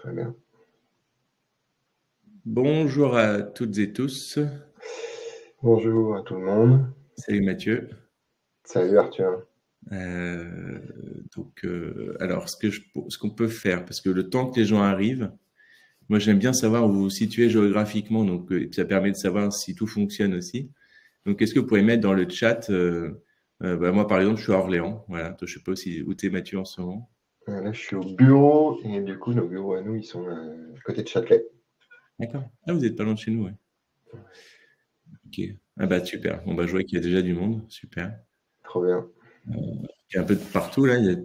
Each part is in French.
Très bien. Bonjour à toutes et tous. Bonjour à tout le monde. Salut Mathieu. Salut Arthur. Euh, alors, ce qu'on peut faire, parce que le temps que les gens arrivent, moi j'aime bien savoir où vous vous situez géographiquement, donc et puis ça permet de savoir si tout fonctionne aussi. Donc, est-ce que vous pouvez mettre dans le chat, moi par exemple, je suis à Orléans, voilà. Toi, je sais pas où t'es Mathieu en ce moment. Là, je suis au bureau et du coup, nos bureaux à nous, ils sont à côté de Châtelet. D'accord. Ah, vous êtes pas loin de chez nous, ouais. Ok. Ah bah super. Bon bah je vois qu'il y a déjà du monde, super. Trop bien. Il y a un peu de partout là. Il y a des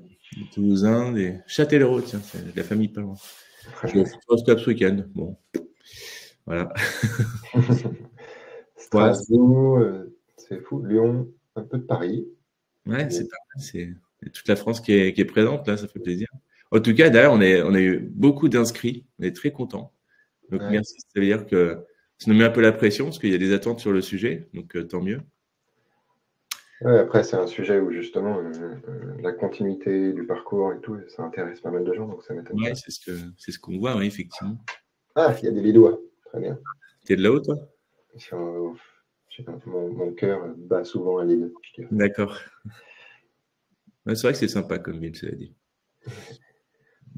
Toulousains, des Châtellerault, tiens, c'est de la famille pas loin. Je vais au Futuroscope ce week-end. Bon, voilà. Ouais, Strasbourg, c'est fou. Lyon, un peu de Paris. ouais, c'est pas mal. C'est toute la France qui est présente là, ça fait plaisir. En tout cas, d'ailleurs, on a eu beaucoup d'inscrits. On est très contents. Donc Ouais. merci. Ça veut dire que ça nous met un peu la pression parce qu'il y a des attentes sur le sujet. Donc tant mieux. Ouais, après, c'est un sujet où justement la continuité du parcours et tout, ça intéresse pas mal de gens, donc ça m'étonne Ouais, pas. c'est ce qu'on voit, ouais, effectivement. Ah, il y a des Lillois. Très bien. T'es de là-haut, toi? Je sais pas, mon cœur bat souvent à Lille, je dirais. D'accord. Ouais, c'est vrai que c'est sympa comme ville, cela dit.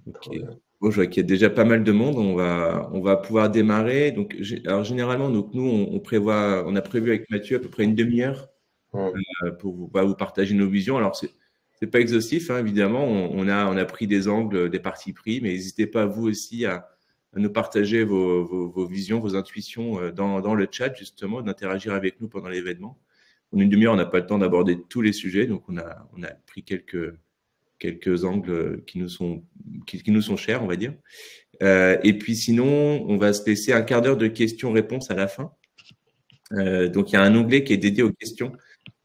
Ok. Trop bien. Bon, je vois qu'il y a déjà pas mal de monde. On va pouvoir démarrer. Donc, alors généralement, donc nous, on a prévu avec Mathieu à peu près une demi-heure Hum. pour vous partager nos visions. Alors, c'est pas exhaustif, hein, évidemment. On a pris des angles, des partis pris, mais n'hésitez pas vous aussi à nous partager vos visions, vos intuitions dans le chat, justement, d'interagir avec nous pendant l'événement. En une demi-heure, on n'a pas le temps d'aborder tous les sujets, donc on a pris quelques angles qui nous sont chers, on va dire. Et puis sinon, on va se laisser un quart d'heure de questions-réponses à la fin. Donc, il y a un onglet qui est dédié aux questions.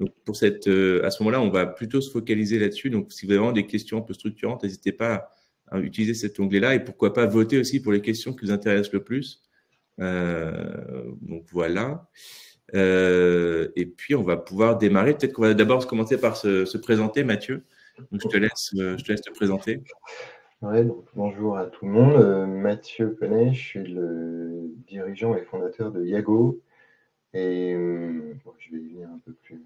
Donc, à ce moment-là, on va plutôt se focaliser là-dessus. Donc, si vous avez vraiment des questions un peu structurantes, n'hésitez pas à utiliser cet onglet-là et pourquoi pas voter aussi pour les questions qui vous intéressent le plus. Donc, voilà. Et puis, on va pouvoir démarrer. Peut-être qu'on va d'abord commencer par se présenter, Mathieu. Donc, je te laisse te présenter. Ouais, donc, bonjour à tout le monde. Mathieu Penet, je suis le dirigeant et fondateur de Yago. Et bon, je vais y venir un peu plus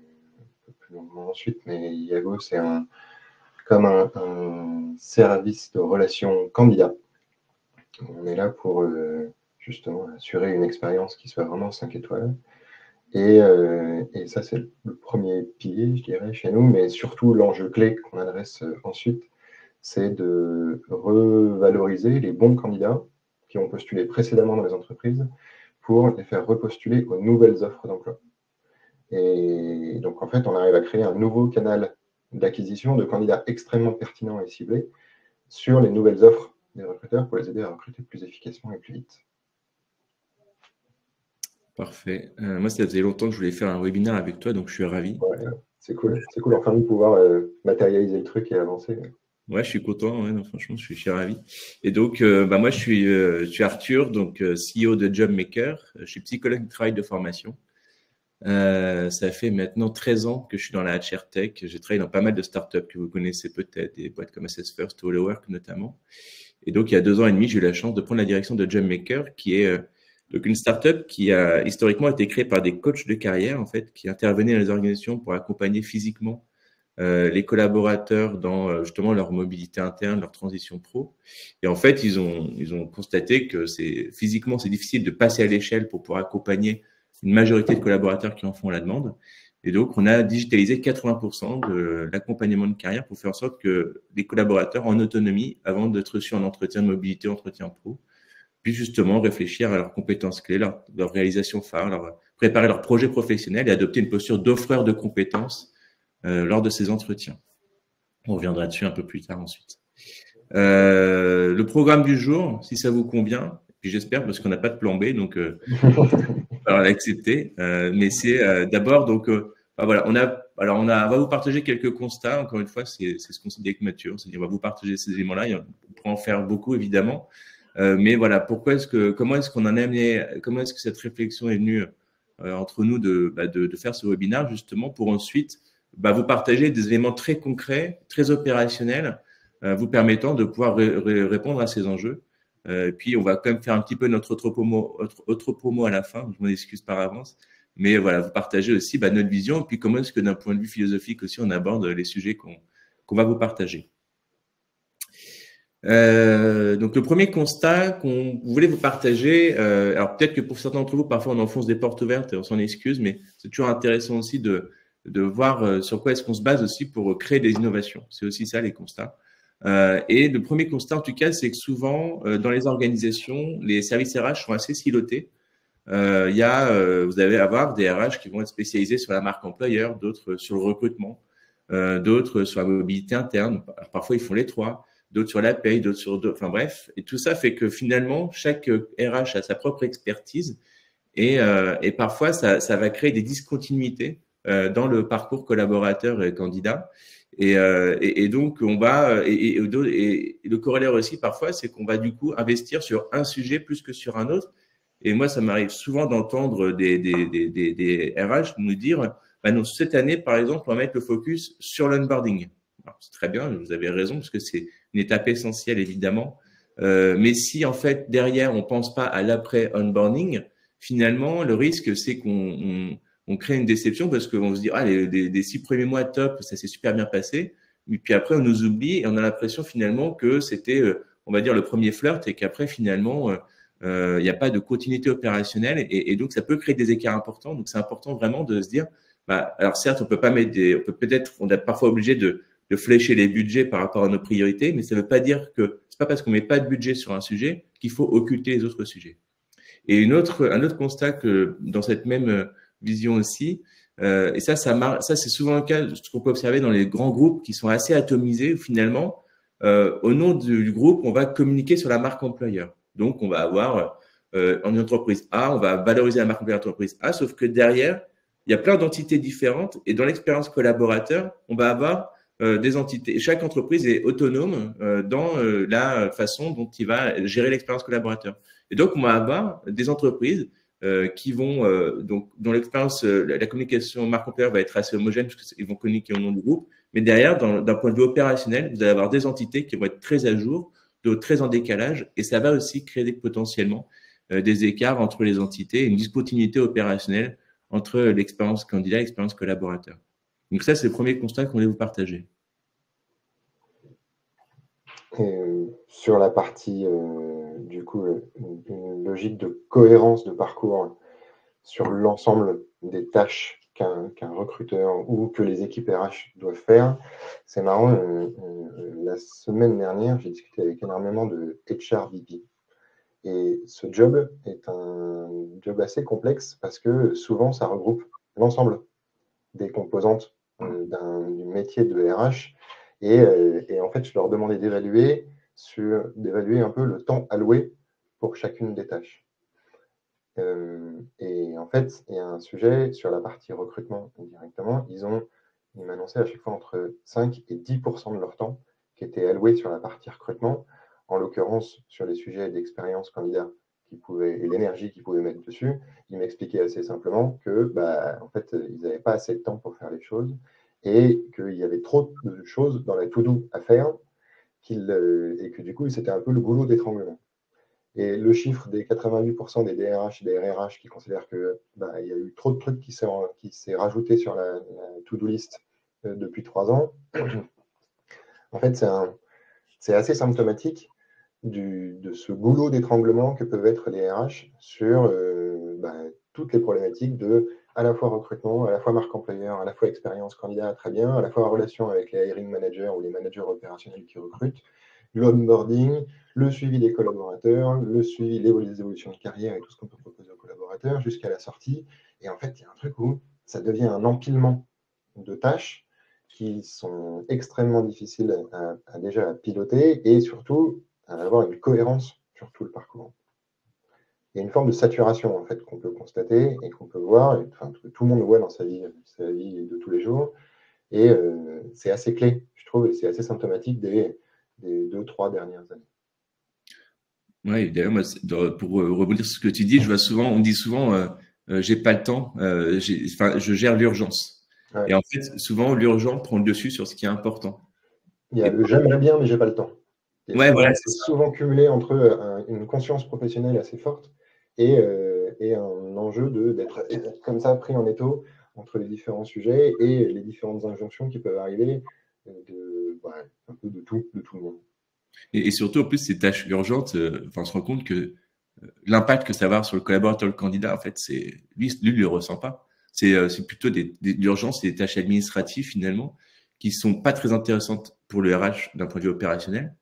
longuement ensuite, mais Yago, c'est comme un service de relations candidat. On est là pour justement assurer une expérience qui soit vraiment 5 étoiles. Et ça, c'est le premier pilier, je dirais, chez nous, mais surtout l'enjeu clé qu'on adresse ensuite, c'est de revaloriser les bons candidats qui ont postulé précédemment dans les entreprises pour les faire repostuler aux nouvelles offres d'emploi. Et donc, en fait, on arrive à créer un nouveau canal d'acquisition de candidats extrêmement pertinents et ciblés sur les nouvelles offres des recruteurs pour les aider à recruter plus efficacement et plus vite. Parfait. Moi, ça faisait longtemps que je voulais faire un webinaire avec toi, donc je suis ravi. Ouais, c'est cool. C'est cool enfin de pouvoir matérialiser le truc et avancer. Ouais, je suis content. Ouais, non, franchement, je suis ravi. Et donc, moi, je suis Arthur, donc CEO de JobMaker. Je suis psychologue de travail de formation. Ça fait maintenant 13 ans que je suis dans la HR Tech. J'ai travaillé dans pas mal de startups que vous connaissez peut-être, des boîtes comme Assess First ou HelloWork notamment. Et donc, il y a 2 ans et demi, j'ai eu la chance de prendre la direction de JobMaker, qui est donc une startup qui a historiquement été créée par des coachs de carrière, en fait, qui intervenaient dans les organisations pour accompagner physiquement les collaborateurs dans justement leur mobilité interne, leur transition pro. Et en fait, ils ont constaté que physiquement, c'est difficile de passer à l'échelle pour pouvoir accompagner une majorité de collaborateurs qui en font la demande. Et donc, on a digitalisé 80% de l'accompagnement de carrière pour faire en sorte que les collaborateurs en autonomie, avant d'être reçus en entretien de mobilité, entretien pro, puissent justement réfléchir à leurs compétences clés, leur réalisation phare, préparer leur projet professionnel et adopter une posture d'offreur de compétences lors de ces entretiens. On reviendra dessus un peu plus tard ensuite. Le programme du jour, si ça vous convient, puis j'espère parce qu'on n'a pas de plan B, donc on va l'accepter. Mais c'est d'abord donc voilà, on va vous partager quelques constats. Encore une fois, c'est ce qu'on s'est dit avec Mathieu. On s'est dit on va vous partager ces éléments-là. On pourra en faire beaucoup évidemment. Mais voilà, comment est-ce qu'on en a amené, comment est-ce que cette réflexion est venue entre nous de faire ce webinaire justement pour ensuite vous partager des éléments très concrets, très opérationnels, vous permettant de pouvoir répondre à ces enjeux Puis, on va quand même faire un petit peu notre autre promo à la fin. Je m'en excuse par avance. Mais voilà, vous partagez aussi notre vision et puis comment est-ce que d'un point de vue philosophique aussi, on aborde les sujets qu'on va vous partager. Donc, le premier constat qu'on voulait vous partager, alors peut-être que pour certains d'entre vous, parfois on enfonce des portes ouvertes et on s'en excuse, mais c'est toujours intéressant aussi de voir sur quoi est-ce qu'on se base aussi pour créer des innovations. C'est aussi ça les constats. Et le premier constat, en tout cas, c'est que souvent, dans les organisations, les services RH sont assez silotés. Vous allez avoir des RH qui vont être spécialisés sur la marque employeur, d'autres sur le recrutement, d'autres sur la mobilité interne. Alors, parfois, ils font les trois, d'autres sur la paye, d'autres sur d'autres. Enfin bref, et tout ça fait que finalement, chaque RH a sa propre expertise et parfois, ça va créer des discontinuités dans le parcours collaborateur et candidat. Et donc, on va et le corollaire aussi parfois, c'est qu'on va du coup investir sur un sujet plus que sur un autre. Et moi, ça m'arrive souvent d'entendre des RH nous dire, non, cette année, par exemple, on va mettre le focus sur l'onboarding. C'est très bien, vous avez raison, parce que c'est une étape essentielle, évidemment. Mais si, en fait, derrière, on pense pas à l'après-onboarding, finalement, le risque, c'est qu'on crée une déception parce qu'on se dit, les 6 premiers mois top, ça s'est super bien passé. Et puis après, on nous oublie et on a l'impression finalement que c'était, on va dire, le premier flirt et qu'après, finalement, il n'y a pas de continuité opérationnelle et donc ça peut créer des écarts importants. Donc c'est important vraiment de se dire, alors certes, on peut pas mettre on est parfois obligé de flécher les budgets par rapport à nos priorités, mais ça ne veut pas dire que c'est pas parce qu'on met pas de budget sur un sujet qu'il faut occulter les autres sujets. Et un autre constat que dans cette même vision aussi, et ça c'est souvent le cas, ce qu'on peut observer dans les grands groupes qui sont assez atomisés où finalement, au nom du groupe, on va communiquer sur la marque employeur. Donc, on va avoir en entreprise A, on va valoriser la marque employeur d'entreprise A, sauf que derrière, il y a plein d'entités différentes et dans l'expérience collaborateur, on va avoir des entités. Chaque entreprise est autonome dans la façon dont il va gérer l'expérience collaborateur. Et donc, on va avoir des entreprises qui vont, donc, dans l'expérience, la communication marque employeur va être assez homogène parce qu'ils vont communiquer au nom du groupe. Mais derrière, d'un point de vue opérationnel, vous allez avoir des entités qui vont être très à jour, d'autres très en décalage, et ça va aussi créer potentiellement des écarts entre les entités, une discontinuité opérationnelle entre l'expérience candidat et l'expérience collaborateur. Donc ça, c'est le premier constat qu'on voulait vous partager. Sur la partie, du coup, une logique de cohérence de parcours sur l'ensemble des tâches qu'un recruteur ou que les équipes RH doivent faire. C'est marrant, la semaine dernière, j'ai discuté avec énormément de HR VP. Et ce job est un job assez complexe parce que souvent, ça regroupe l'ensemble des composantes du métier de RH. Et en fait, je leur demandais d'évaluer un peu le temps alloué pour chacune des tâches. Et en fait, il y a un sujet sur la partie recrutement directement. Ils m'annonçaient à chaque fois entre 5 et 10% de leur temps qui était alloué sur la partie recrutement, en l'occurrence sur les sujets d'expérience candidat et l'énergie qu'ils pouvaient mettre dessus. Ils m'expliquaient assez simplement que, en fait, ils n'avaient pas assez de temps pour faire les choses et qu'il y avait trop de choses dans la to-do à faire et que du coup, c'était un peu le goulot d'étranglement. Et le chiffre des 88% des DRH et des RRH qui considèrent qu'il y a eu trop de trucs qui s'est rajouté sur la to-do list depuis 3 ans, en fait, c'est assez symptomatique de ce goulot d'étranglement que peuvent être les RH sur toutes les problématiques de à la fois recrutement, à la fois marque employeur, à la fois expérience candidat, très bien, à la fois en relation avec les hiring managers ou les managers opérationnels qui recrutent, l'onboarding, le suivi des collaborateurs, le suivi des évolutions de carrière et tout ce qu'on peut proposer aux collaborateurs jusqu'à la sortie. Et en fait, il y a un truc où ça devient un empilement de tâches qui sont extrêmement difficiles déjà à piloter et surtout à avoir une cohérence sur tout le parcours. Il y a une forme de saturation en fait qu'on peut constater et qu'on peut voir, que tout le monde voit dans sa vie de tous les jours. Et c'est assez clé, je trouve, et c'est assez symptomatique des 2-3 dernières années. Oui, d'ailleurs, moi, pour rebondir sur ce que tu dis, on dit souvent, j'ai pas le temps, je gère l'urgence. Ouais. Et en fait, souvent, l'urgent prend le dessus sur ce qui est important. Il y a j'aimerais bien, mais j'ai pas le temps. qui est Ouais, souvent, voilà, c'est ça. souvent cumulé entre une conscience professionnelle assez forte et un enjeu d'être comme ça pris en étau entre les différents sujets et les différentes injonctions qui peuvent arriver un peu de tout le monde. Et surtout, en plus, ces tâches urgentes, on se rend compte que l'impact que ça va avoir sur le collaborateur, le candidat, en fait, lui, il ne le ressent pas. C'est plutôt l'urgence et des tâches administratives, finalement, qui sont pas très intéressantes pour le RH d'un point de vue opérationnel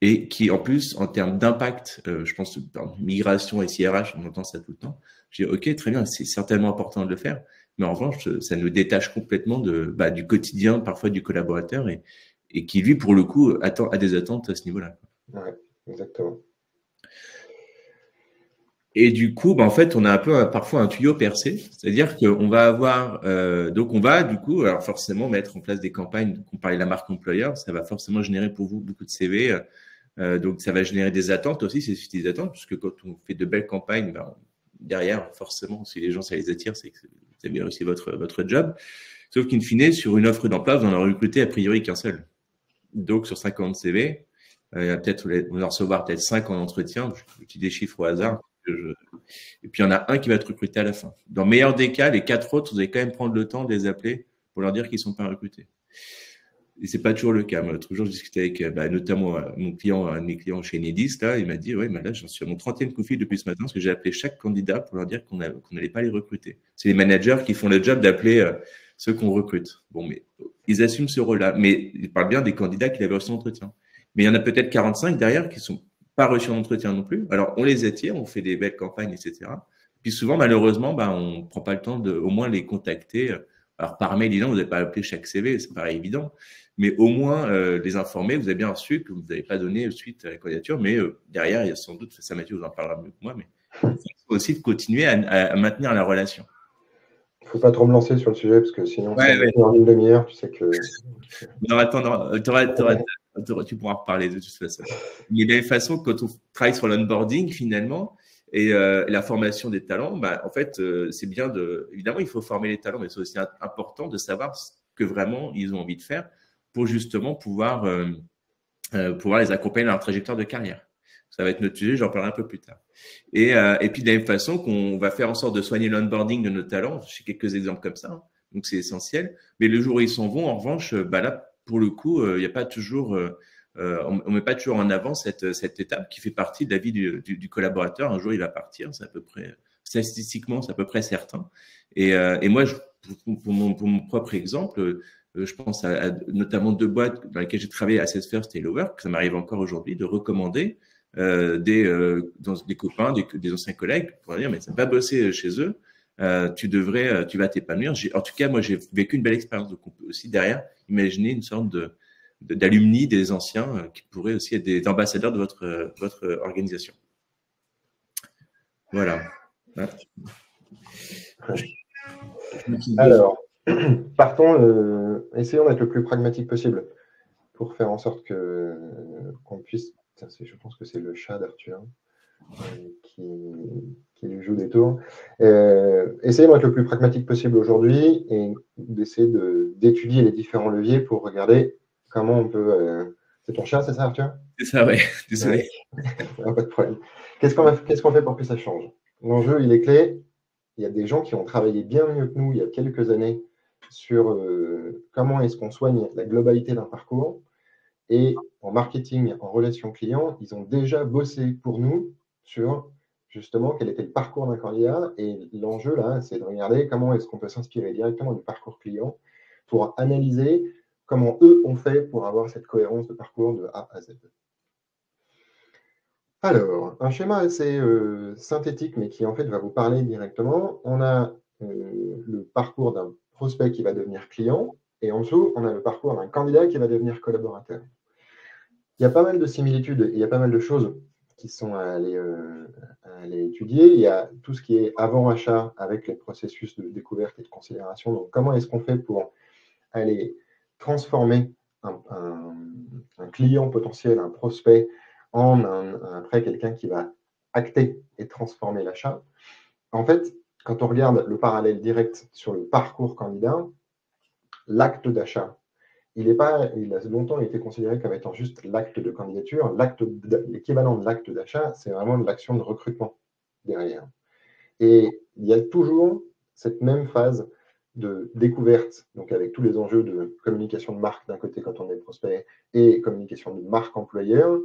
et qui, en plus, en termes d'impact, je pense, par migration et CRH, on entend ça tout le temps. Je dis, OK, très bien, c'est certainement important de le faire, mais en revanche, ça nous détache complètement du quotidien, parfois du collaborateur, et qui, lui, pour le coup, a des attentes à ce niveau-là. Ouais, exactement. Et du coup, en fait, on a un peu parfois un tuyau percé, c'est-à-dire qu'on va avoir, donc on va du coup, alors forcément mettre en place des campagnes. On parlait de la marque employeur, ça va forcément générer pour vous beaucoup de CV, donc ça va générer des attentes aussi, c'est des attentes, puisque quand on fait de belles campagnes, derrière, forcément, si les gens ça les attire, c'est que vous avez réussi votre job. Sauf qu'in fine, sur une offre d'emploi, vous en aurez recruté a priori qu'un seul. Donc sur 50 CV, vous en recevoir peut-être 5 en entretien, je dis des chiffres au hasard. Et puis, il y en a un qui va être recruté à la fin. Dans le meilleur des cas, les 4 autres, vous allez quand même prendre le temps de les appeler pour leur dire qu'ils ne sont pas recrutés. Et ce n'est pas toujours le cas. Moi, l'autre jour, je discutais avec notamment mon client, un de mes clients chez Enedis, là, il m'a dit, ouais, là, j'en suis à mon 30e coup de fil depuis ce matin parce que j'ai appelé chaque candidat pour leur dire qu'on n'allait pas les recruter. C'est les managers qui font le job d'appeler ceux qu'on recrute. Bon, mais ils assument ce rôle-là. Mais ils parlent bien des candidats qui avaient reçu l'entretien. Mais il y en a peut-être 45 derrière qui ne sont pas reçus en entretien non plus. Alors, on les attire, on fait des belles campagnes, etc. Puis souvent, malheureusement, on ne prend pas le temps de au moins les contacter. Alors, par mail, évidemment, vous n'avez pas appelé chaque CV, ça paraît évident, mais au moins les informer. Vous avez bien reçu que vous n'avez pas donné suite à la candidature, mais derrière, il y a sans doute, ça Mathieu vous en parlera mieux que moi, mais il faut aussi de continuer à maintenir la relation. Il ne faut pas trop me lancer sur le sujet parce que sinon, si on Ouais. est en une demi-heure, tu sais que. Non, attends, tu pourras reparler de toute façon. Mais de la même façon, quand on travaille sur l'onboarding, finalement, et la formation des talents, en fait, c'est bien évidemment, il faut former les talents, mais c'est aussi important de savoir ce que vraiment ils ont envie de faire pour justement pouvoir les accompagner dans leur trajectoire de carrière. Ça va être notre sujet, j'en parlerai un peu plus tard. Et puis de la même façon qu'on va faire en sorte de soigner l'onboarding de nos talents, j'ai quelques exemples comme ça, hein, donc c'est essentiel. Mais le jour où ils s'en vont, en revanche, là, pour le coup, il n'y a pas toujours, on met pas toujours en avant cette étape qui fait partie de la vie du collaborateur. Un jour, il va partir, c'est à peu près, statistiquement, c'est à peu près certain. Et moi, pour mon propre exemple, je pense à notamment 2 boîtes dans lesquelles j'ai travaillé, Assess First et Hellowork, ça m'arrive encore aujourd'hui de recommander des copains, des anciens collègues pour dire mais ça va bosser chez eux, tu vas t'épanouir. En tout cas, moi j'ai vécu une belle expérience, donc on peut aussi derrière imaginer une sorte d'alumni des anciens qui pourraient aussi être des ambassadeurs de votre organisation. Voilà. Alors, essayons d'être le plus pragmatique possible pour faire en sorte qu'on puisse. Je pense que c'est le chat d'Arthur qui lui joue des tours. Essayons d'être le plus pragmatique possible aujourd'hui et d'essayer d'étudier les différents leviers pour regarder comment on peut. C'est ton chat, c'est ça, Arthur? C'est ça, ouais. Désolé. Ouais. Pas de problème. Qu'est-ce qu'on fait pour que ça change? L'enjeu, il est clé. Il y a des gens qui ont travaillé bien mieux que nous il y a quelques années sur comment est-ce qu'on soigne la globalité d'un parcours. Et en marketing, en relation client, ils ont déjà bossé pour nous sur justement quel était le parcours d'un candidat. Et l'enjeu, là, c'est de regarder comment est-ce qu'on peut s'inspirer directement du parcours client pour analyser comment eux ont fait pour avoir cette cohérence de parcours de A à Z. Alors, un schéma assez synthétique, mais qui en fait va vous parler directement. On a le parcours d'un prospect qui va devenir client, et en dessous, on a le parcours d'un candidat qui va devenir collaborateur. Il y a pas mal de similitudes et il y a pas mal de choses qui sont à aller étudier. Il y a tout ce qui est avant achat avec les processus de découverte et de considération. Donc, comment est-ce qu'on fait pour aller transformer un client potentiel, un prospect, après quelqu'un qui va acter et transformer l'achat. En fait, quand on regarde le parallèle direct sur le parcours candidat, l'acte d'achat il a longtemps été considéré comme étant juste l'acte de candidature. L'équivalent de l'acte d'achat, c'est vraiment l'action de recrutement derrière. Et il y a toujours cette même phase de découverte, donc avec tous les enjeux de communication de marque d'un côté quand on est prospect et communication de marque employeur.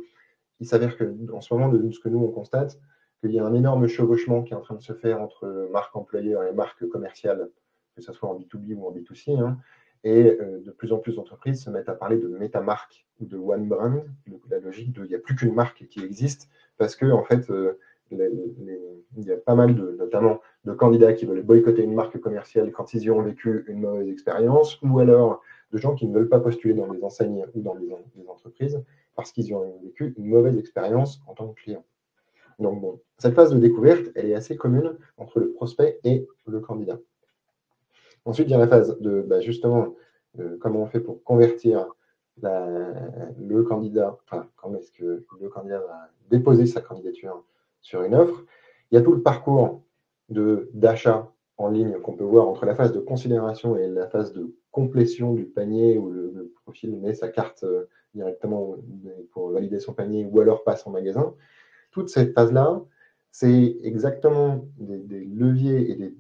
Il s'avère qu'en ce moment, de ce que nous on constate, qu'il y a un énorme chevauchement qui est en train de se faire entre marque employeur et marque commerciale, que ce soit en B2B ou en B2C. Hein, et de plus en plus d'entreprises se mettent à parler de métamarque ou de one brand, la logique de il n'y a plus qu'une marque qui existe, parce que en fait, il y a pas mal notamment de candidats qui veulent boycotter une marque commerciale quand ils y ont vécu une mauvaise expérience, ou alors de gens qui ne veulent pas postuler dans des enseignes ou dans des entreprises parce qu'ils y ont vécu une mauvaise expérience en tant que client. Donc bon, cette phase de découverte, elle est assez commune entre le prospect et le candidat. Ensuite, il y a la phase de justement comment on fait pour convertir le candidat, enfin, comment est-ce que le candidat va déposer sa candidature sur une offre. Il y a tout le parcours d'achat en ligne qu'on peut voir entre la phase de considération et la phase de complétion du panier où le profil met sa carte directement pour valider son panier ou alors passe en magasin. Toute cette phase-là, c'est exactement des leviers et des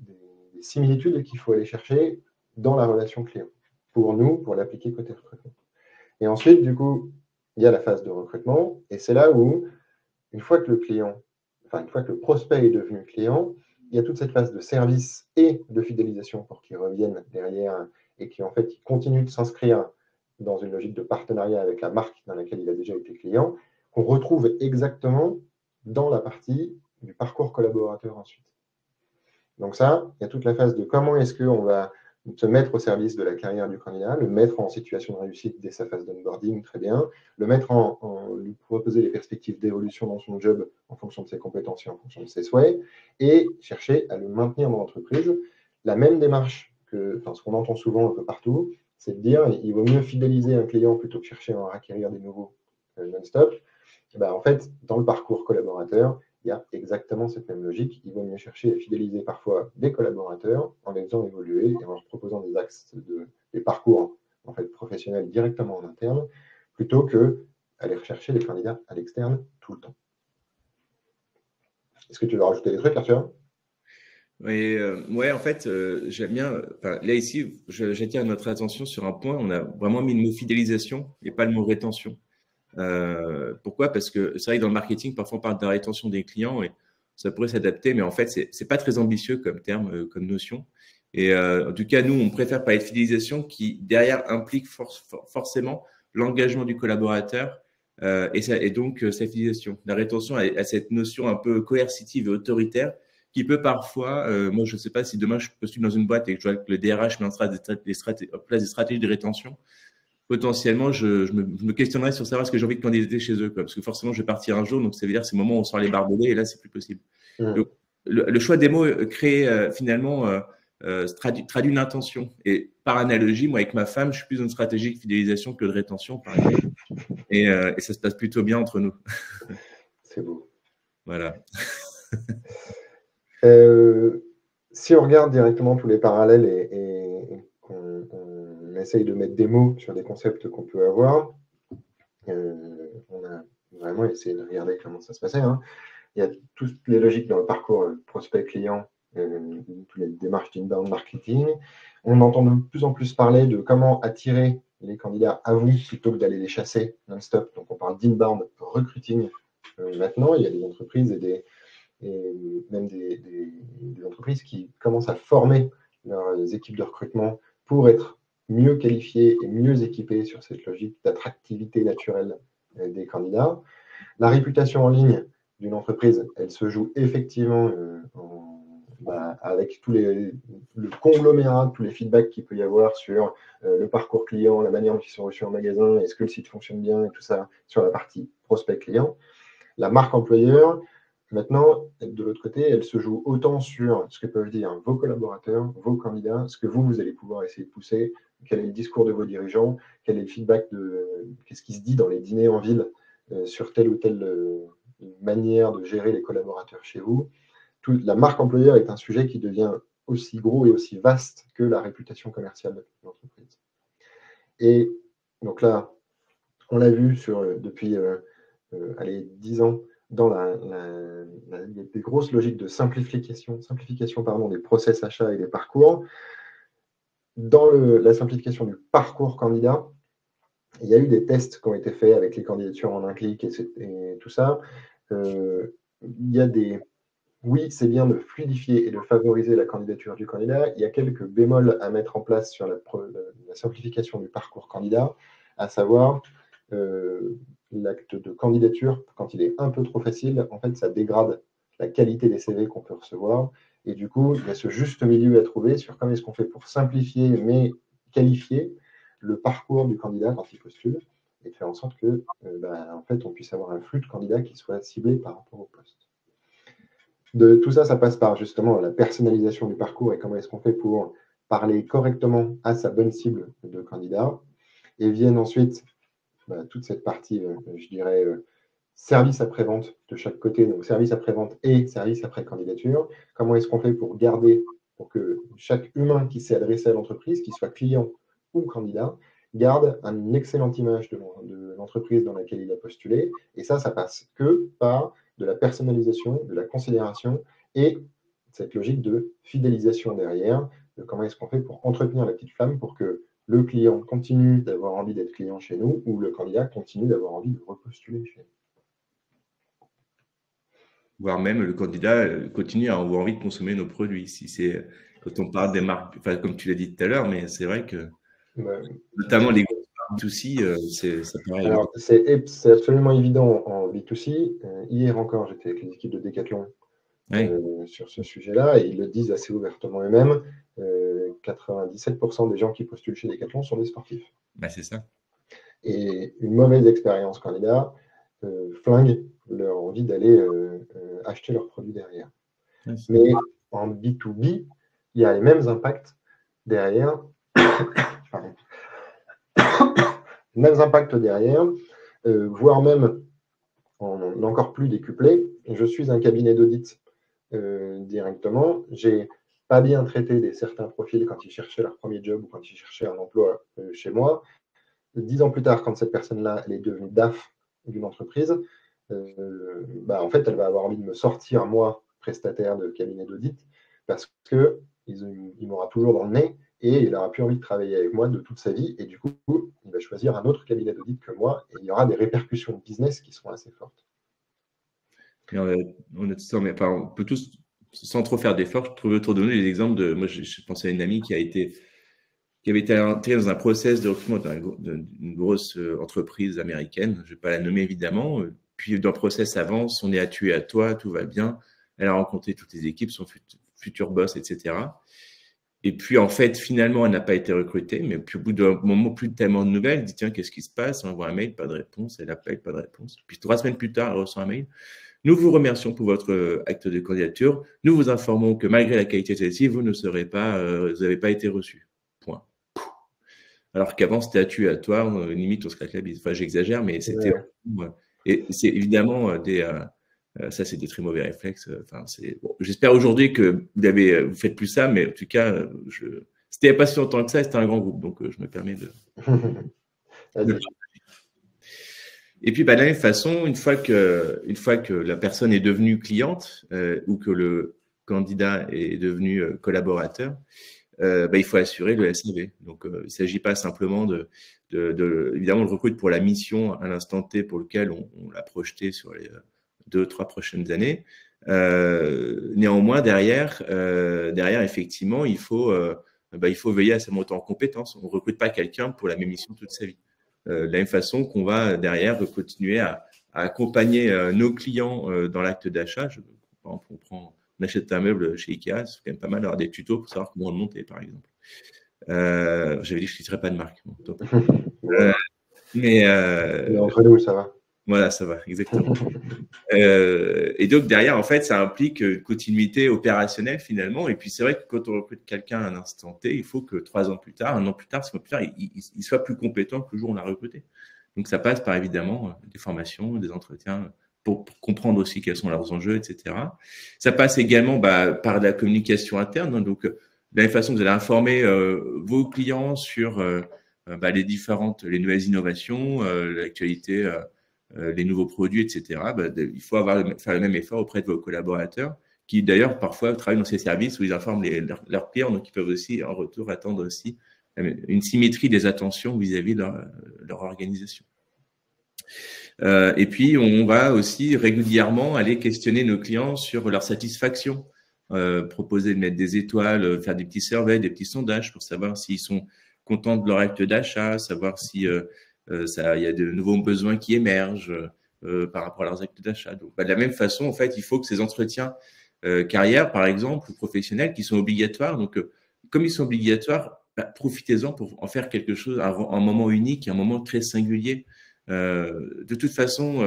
similitudes qu'il faut aller chercher dans la relation client pour nous, pour l'appliquer côté recrutement. Et ensuite, du coup, il y a la phase de recrutement et c'est là où, une fois que le prospect est devenu client, il y a toute cette phase de service et de fidélisation pour qu'il revienne derrière et qui en fait continue de s'inscrire dans une logique de partenariat avec la marque dans laquelle il a déjà été client, qu'on retrouve exactement dans la partie du parcours collaborateur ensuite. Donc ça, il y a toute la phase de comment est-ce qu'on va se mettre au service de la carrière du candidat, le mettre en situation de réussite dès sa phase d'onboarding, très bien, le mettre lui proposer les perspectives d'évolution dans son job en fonction de ses compétences et en fonction de ses souhaits, et chercher à le maintenir dans l'entreprise. La même démarche ce qu'on entend souvent un peu partout, c'est de dire il vaut mieux fidéliser un client plutôt que chercher à en acquérir des nouveaux non-stop. En fait, dans le parcours collaborateur, il y a exactement cette même logique. Il vaut mieux chercher à fidéliser parfois des collaborateurs en les faisant évoluer et en leur proposant des axes, des parcours en fait, professionnels directement en interne, plutôt que aller rechercher des candidats à l'externe tout le temps. Est-ce que tu veux rajouter des trucs, Arthur? Oui, ouais, en fait, j'aime bien. Là, ici, j'attire notre attention sur un point. On a vraiment mis le mot fidélisation et pas le mot rétention. Pourquoi? Parce que c'est vrai que dans le marketing, parfois on parle de la rétention des clients et ça pourrait s'adapter, mais en fait, c'est pas très ambitieux comme terme, comme notion. Et en tout cas, nous, on préfère parler de fidélisation qui, derrière, implique forcément l'engagement du collaborateur et donc sa fidélisation. La rétention a cette notion un peu coercitive et autoritaire qui peut parfois, moi, je ne sais pas si demain je postule dans une boîte et que je vois que le DRH met en place des stratégies de rétention. Potentiellement, je me questionnerais sur savoir ce que j'ai envie de candidater chez eux, quoi, parce que forcément, je vais partir un jour, donc ça veut dire que c'est le moment où on sort les barbelés, et là, c'est plus possible. Donc, le choix des mots crée finalement traduit une intention. Et par analogie, moi, avec ma femme, je suis plus dans une stratégie de fidélisation que de rétention, par exemple. Et ça se passe plutôt bien entre nous. C'est beau. Voilà. Si on regarde directement tous les parallèles et qu'on essaye de mettre des mots sur des concepts qu'on peut avoir, on a vraiment essayé de regarder comment ça se passait. Hein. Il y a toutes les logiques dans le parcours prospect-client, toutes les démarches d'inbound marketing. On entend de plus en plus parler de comment attirer les candidats à vous plutôt que d'aller les chasser non-stop. Donc on parle d'inbound recruiting. Maintenant, il y a des entreprises et même des entreprises qui commencent à former leurs équipes de recrutement pour être mieux qualifiées et mieux équipées sur cette logique d'attractivité naturelle des candidats. La réputation en ligne d'une entreprise, elle se joue effectivement avec le conglomérat de tous les feedbacks qu'il peut y avoir sur le parcours client, la manière dont ils sont reçus en magasin, est-ce que le site fonctionne bien et tout ça sur la partie prospect client. La marque employeur, maintenant, de l'autre côté, elle se joue autant sur ce que peuvent dire vos collaborateurs, vos candidats, ce que vous allez pouvoir essayer de pousser, quel est le discours de vos dirigeants, quel est le feedback qu'est-ce qui se dit dans les dîners en ville sur telle ou telle manière de gérer les collaborateurs chez vous. La marque employeur est un sujet qui devient aussi gros et aussi vaste que la réputation commerciale de l'entreprise. Et Donc là, on l'a vu depuis allez, 10 ans dans des grosses logiques de simplification pardon, des process achats et des parcours. Dans la simplification du parcours candidat, il y a eu des tests qui ont été faits avec les candidatures en un clic et tout ça. Il y a oui, c'est bien de fluidifier et de favoriser la candidature du candidat. Il y a quelques bémols à mettre en place sur la simplification du parcours candidat, à savoir l'acte de candidature, quand il est un peu trop facile, en fait, ça dégrade la qualité des CV qu'on peut recevoir. Et du coup, il y a ce juste milieu à trouver sur comment est-ce qu'on fait pour simplifier, mais qualifier le parcours du candidat quand il postule, et de faire en sorte que, en fait, on puisse avoir un flux de candidats qui soit ciblé par rapport au poste. Tout ça, ça passe par justement la personnalisation du parcours et comment est-ce qu'on fait pour parler correctement à sa bonne cible de candidat. Et viennent ensuite toute cette partie, je dirais, service après-vente de chaque côté, donc service après-vente et service après-candidature. Comment est-ce qu'on fait pour que chaque humain qui s'est adressé à l'entreprise, qu'il soit client ou candidat, garde une excellente image de l'entreprise dans laquelle il a postulé. Et ça passe que par de la personnalisation, de la considération et cette logique de fidélisation derrière, de comment est-ce qu'on fait pour entretenir la petite flamme pour que le client continue d'avoir envie d'être client chez nous ou le candidat continue d'avoir envie de repostuler chez nous. Voire même le candidat continue à avoir envie de consommer nos produits. Si c'est quand on parle des marques, enfin, comme tu l'as dit tout à l'heure, mais c'est vrai que notamment les grosses marques B2C, ça paraît. Alors, c'est absolument évident en B2C. Hier encore, j'étais avec les équipes de Decathlon sur ce sujet-là et ils le disent assez ouvertement eux-mêmes. 97% des gens qui postulent chez Decathlon sont des sportifs. C'est ça. Et une mauvaise expérience candidat flingue leur envie d'aller acheter leurs produits derrière. Mais en B2B, il y a les mêmes impacts derrière. Mêmes impacts derrière, voire même en encore plus décuplé. Je suis un cabinet d'audit directement. J'ai pas bien traité certains profils quand ils cherchaient leur premier job ou quand ils cherchaient un emploi chez moi. 10 ans plus tard, quand cette personne-là elle est devenue DAF d'une entreprise, en fait, elle va avoir envie de me sortir, moi, prestataire de cabinet d'audit, parce qu'il m'aura toujours dans le nez et il n'aura plus envie de travailler avec moi de toute sa vie. Et du coup, il va choisir un autre cabinet d'audit que moi et il y aura des répercussions de business qui seront assez fortes. Et on peut tous, sans trop faire d'efforts, je trouvais autour de nous des exemples de. Moi, je pensais à une amie qui avait été intégrée dans un process de recrutement d'une grosse entreprise américaine. Je ne vais pas la nommer évidemment. Puis dans le process avance, on est à tu et à toi, tout va bien. Elle a rencontré toutes les équipes, son futur boss, etc. Et puis en fait, finalement, elle n'a pas été recrutée. Mais puis au bout d'un moment, plus tellement de nouvelles, elle dit tiens, qu'est-ce qui se passe? On envoie un mail, pas de réponse. Elle appelle, pas de réponse. Puis 3 semaines plus tard, elle reçoit un mail. Nous vous remercions pour votre acte de candidature. Nous vous informons que malgré la qualité de celle-ci, vous n'avez pas été reçu. Point. Alors qu'avant, c'était à tu et à toi, limite on se claque la bise. Enfin, j'exagère, mais c'était. Et c'est évidemment ça, c'est des très mauvais réflexes. Bon, j'espère aujourd'hui que vous faites plus ça, mais en tout cas, c'était pas si longtemps que ça, c'était un grand groupe, donc je me permets de. Et puis, de la même façon, une fois que la personne est devenue cliente ou que le candidat est devenu collaborateur, il faut assurer le SAV. Donc, il ne s'agit pas simplement évidemment, on le recrute pour la mission à l'instant T pour lequel on l'a projeté sur les 2-3 prochaines années. Néanmoins, derrière, effectivement, il faut veiller à sa montée en compétences. On ne recrute pas quelqu'un pour la même mission toute sa vie. De la même façon qu'on va derrière continuer à accompagner nos clients dans l'acte d'achat. On achète un meuble chez Ikea, c'est quand même pas mal d'avoir des tutos pour savoir comment le monter, par exemple. J'avais dit que je ne citerais pas de marque. Mais entre nous, ça va. Voilà, ça va, exactement. Et donc, derrière, en fait, ça implique une continuité opérationnelle, finalement. Et puis, c'est vrai que quand on recrute quelqu'un à un instant T, il faut que 3 ans plus tard, 1 an plus tard, 6 mois plus tard, il soit plus compétent que le jour où on l'a recruté. Donc, ça passe par, évidemment, des formations, des entretiens, pour comprendre aussi quels sont leurs enjeux, etc. Ça passe également par la communication interne. Donc, de la même façon, vous allez informer vos clients sur les nouvelles innovations, l'actualité, les nouveaux produits, etc. Il faut faire le même effort auprès de vos collaborateurs qui, d'ailleurs, parfois travaillent dans ces services où ils informent leurs clients, donc ils peuvent aussi, en retour, attendre aussi une symétrie des attentions vis-à-vis de leur organisation. Et puis, on va aussi régulièrement aller questionner nos clients sur leur satisfaction, proposer de mettre des étoiles, faire des petits surveys, des petits sondages pour savoir s'ils sont contents de leur acte d'achat, savoir si il y a de nouveaux besoins qui émergent par rapport à leurs actes d'achat. Donc, de la même façon, en fait, il faut que ces entretiens carrière, par exemple, ou professionnels, qui sont obligatoires. Donc, comme ils sont obligatoires, profitez-en pour en faire quelque chose, un moment unique, un moment très singulier. De toute façon,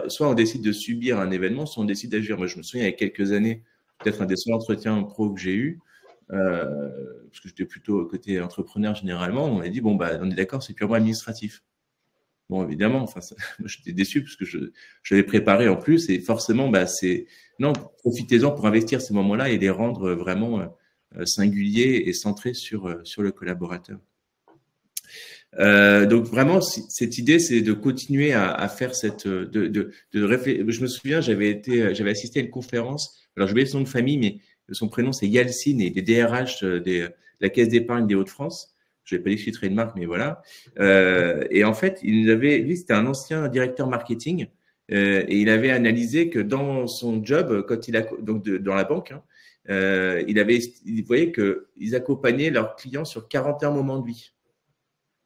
soit on décide de subir un événement, soit on décide d'agir. Moi, je me souviens, il y a quelques années, peut-être un des seuls entretiens pro que j'ai eu, parce que j'étais plutôt côté entrepreneur généralement, on m'a dit, bon, on est d'accord, c'est purement administratif. Bon, évidemment, enfin, j'étais déçu parce que je l'avais préparé en plus et forcément, non, profitez-en pour investir ces moments-là et les rendre vraiment singuliers et centrés sur le collaborateur. Donc vraiment, cette idée, c'est de continuer à faire je me souviens, j'avais assisté à une conférence. Alors, je oublié son nom de famille, mais son prénom c'est Yalcine et il est DRH de la Caisse d'épargne des Hauts-de-France. Je n'ai pas dit que je suis trademark, mais voilà. Et en fait, lui, c'était un ancien directeur marketing et il avait analysé que dans son job, dans la banque, hein, il voyait qu'ils accompagnaient leurs clients sur 41 moments de vie.